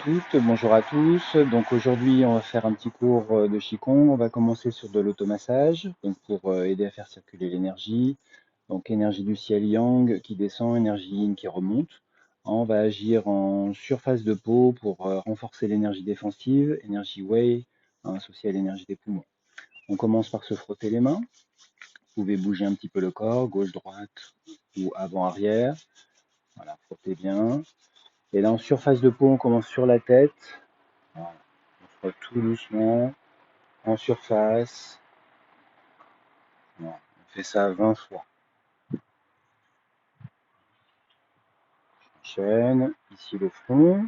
toutes, bonjour à tous. Donc aujourd'hui, on va faire un petit cours de Qigong. On va commencer sur de l'automassage, donc pour aider à faire circuler l'énergie. Donc énergie du ciel yang qui descend, énergie yin qui remonte. On va agir en surface de peau pour renforcer l'énergie défensive, énergie wei associée à l'énergie des poumons. On commence par se frotter les mains. Vous pouvez bouger un petit peu le corps, gauche, droite ou avant, arrière. Voilà, frottez bien. Et là, en surface de peau, on commence sur la tête. Voilà. On frotte tout doucement, en surface. Voilà. On fait ça 20 fois. Enchaîne, ici le front.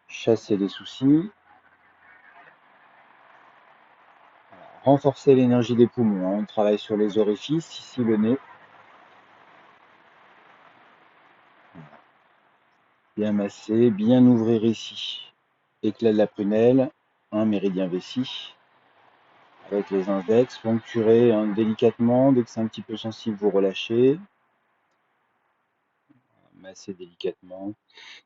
Chasser les soucis. Voilà. Renforcer l'énergie des poumons. On travaille sur les orifices, ici le nez. Voilà. Bien masser, bien ouvrir ici. Éclat de la prunelle, un méridien vessie. Avec les index, poncturer délicatement. Dès que c'est un petit peu sensible, vous relâchez. Masser délicatement.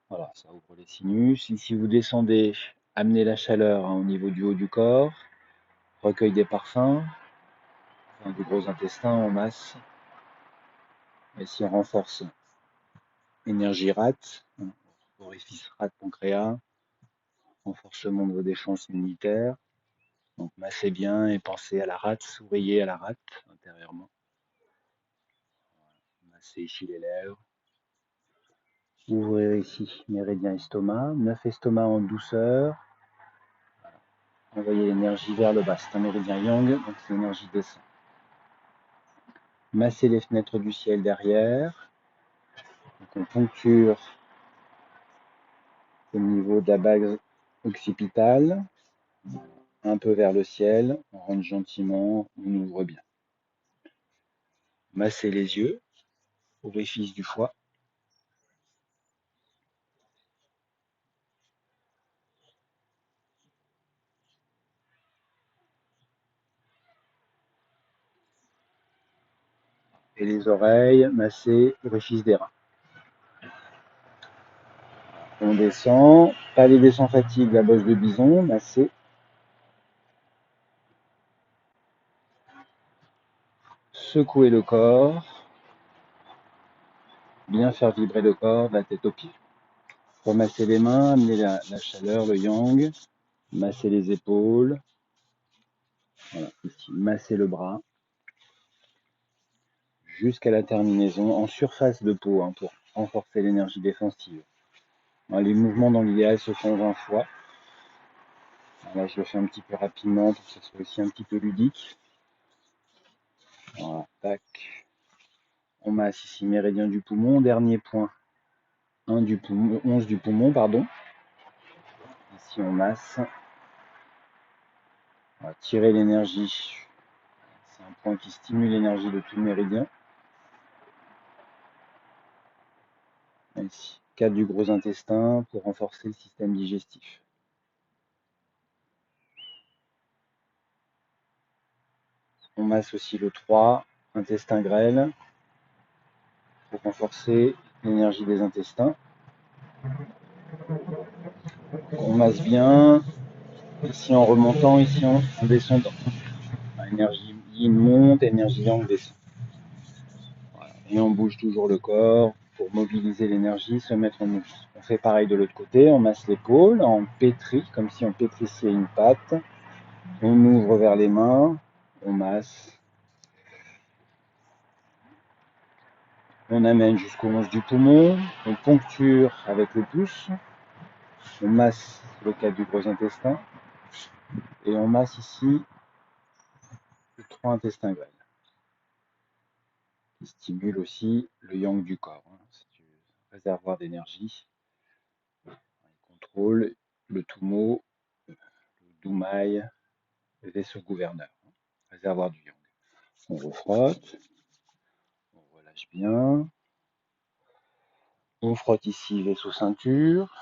Voilà, ça ouvre les sinus. Ici, vous descendez, amenez la chaleur au niveau du haut du corps. Recueil des parfums. Du gros intestin, on masse. Ici, on renforce. Énergie rate. Orifice rate pancréas. Renforcement de vos défenses immunitaires. Donc, massez bien et pensez à la rate. Souriez à la rate intérieurement. Massez ici les lèvres. Ouvrir ici, méridien estomac. 9 estomac en douceur. Envoyez l'énergie vers le bas. C'est un méridien yang, donc c'est l'énergie descend. Masser les fenêtres du ciel derrière. Donc on poncture au niveau de la base occipitale. Un peu vers le ciel. On rentre gentiment, on ouvre bien. Masser les yeux, orifice du foie. Et les oreilles, masser orifice des reins. On descend, palais sans fatigue, la bosse de bison, masser. Secouer le corps, bien faire vibrer le corps, de la tête aux pieds. Remasser les mains, amener la chaleur, le yang, masser les épaules, voilà, ici, masser le bras, jusqu'à la terminaison, en surface de peau, pour renforcer l'énergie défensive. Les mouvements dans l'idéal se font 20 fois. Là, je le fais un petit peu rapidement pour que ce soit aussi un petit peu ludique. Voilà, tac. On masse ici méridien du poumon, dernier point, 1 du poumon, 11 du poumon, pardon. Ici, on masse. On va tirer l'énergie. C'est un point qui stimule l'énergie de tout le méridien. Ici, 4 du gros intestin pour renforcer le système digestif. On masse aussi le 3, intestin grêle, pour renforcer l'énergie des intestins. On masse bien, ici en remontant, ici en descendant. Énergie yin monte, énergie yang descend. Voilà. Et on bouge toujours le corps pour mobiliser l'énergie, se mettre en mouvement. On fait pareil de l'autre côté, on masse l'épaule, on pétrit, comme si on pétrissait une pâte. On ouvre vers les mains, on masse. On amène jusqu'au 11 du poumon, on poncture avec le pouce, on masse le 4 du gros intestin, et on masse ici le 3 intestin grêle, qui stimule aussi le yang du corps. C'est un réservoir d'énergie. On contrôle le tumo, le doumaï, le vaisseau gouverneur, réservoir du yang. On refrotte, on relâche bien. On frotte ici vaisseau ceinture,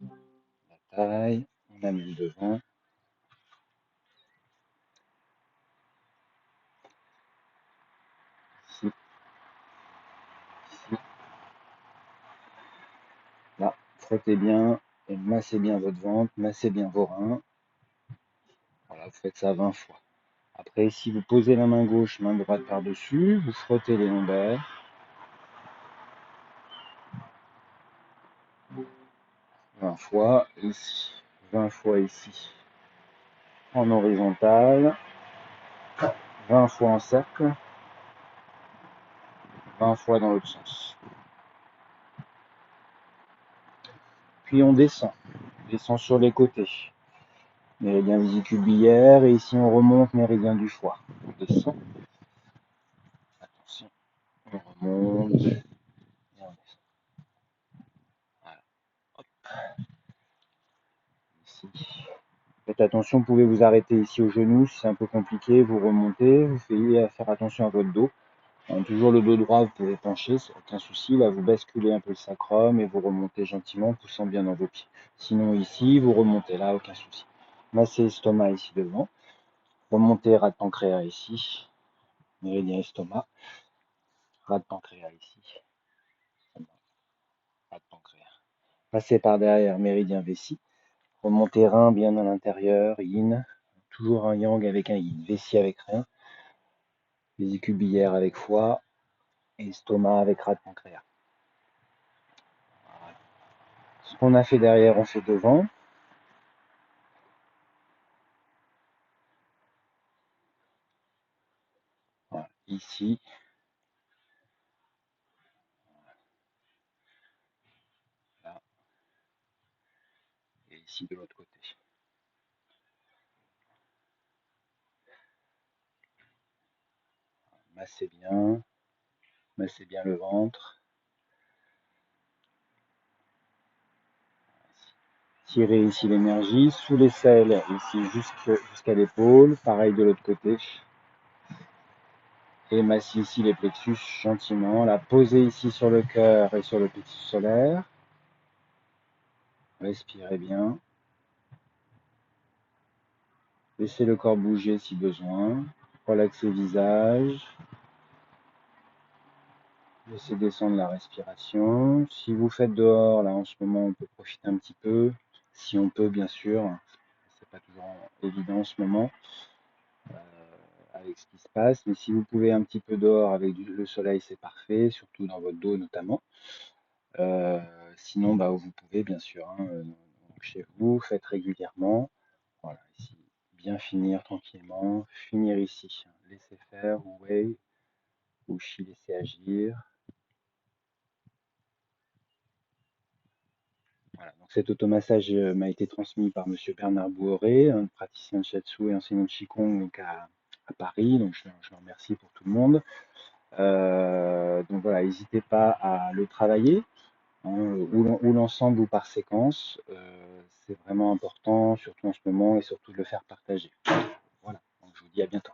la taille, on amène devant. Ici, ici. Là, frottez bien, Et massez bien votre ventre, massez bien vos reins. Voilà, vous faites ça 20 fois. Après, si vous posez la main gauche, main droite par-dessus, vous frottez les lombaires. 20 fois ici, 20 fois ici. En horizontal, 20 fois en cercle, 20 fois dans l'autre sens. Puis on descend sur les côtés. Méridien vésicule biliaire, et ici on remonte méridien du foie. On descend, attention, on remonte, et on descend. Voilà, hop, ici. Faites attention, vous pouvez vous arrêter ici au genou, si c'est un peu compliqué, vous remontez, vous faites faire attention à votre dos. Toujours le dos droit, vous pouvez pencher, c'est aucun souci. Là, vous basculez un peu le sacrum et vous remontez gentiment, poussant bien dans vos pieds. Sinon, ici, vous remontez là, aucun souci. Massez l'estomac ici devant. Remontez ras de pancréas ici. Méridien estomac. Ras de pancréas ici. Ras de pancréas. Passez par derrière, méridien vessie. Remontez rein bien à l'intérieur, yin. Toujours un yang avec un yin. Vessie avec rein. Vésicule biliaire avec foie. Et estomac avec ras de pancréas. Voilà. Ce qu'on a fait derrière, on fait devant. Voilà. Ici. Là. Et ici de l'autre côté. Massez bien le ventre. Tirez ici l'énergie sous l'aisselle, ici jusqu'à l'épaule. Pareil de l'autre côté. Et massez ici les plexus gentiment. La posez ici sur le cœur et sur le plexus solaire. Respirez bien. Laissez le corps bouger si besoin. Relaxez le visage. Laissez descendre la respiration. Si vous faites dehors, là en ce moment, on peut profiter un petit peu. Si on peut, bien sûr. C'est pas toujours évident en ce moment avec ce qui se passe. Mais si vous pouvez un petit peu dehors avec le soleil, c'est parfait, surtout dans votre dos notamment. Sinon, vous pouvez bien sûr, hein, chez vous, faites régulièrement. Voilà, ici, bien finir tranquillement, finir ici, laisser faire, ou wei, ou chi, laisser agir. Voilà, donc cet automassage m'a été transmis par Monsieur Bernard Bouhoré, un praticien de Shiatsu et enseignant de Qigong donc à Paris, donc je le remercie pour tout le monde. Donc voilà, n'hésitez pas à le travailler, hein, ou l'ensemble ou par séquence. C'est vraiment important, surtout en ce moment, et surtout de le faire partager. Voilà, donc je vous dis à bientôt.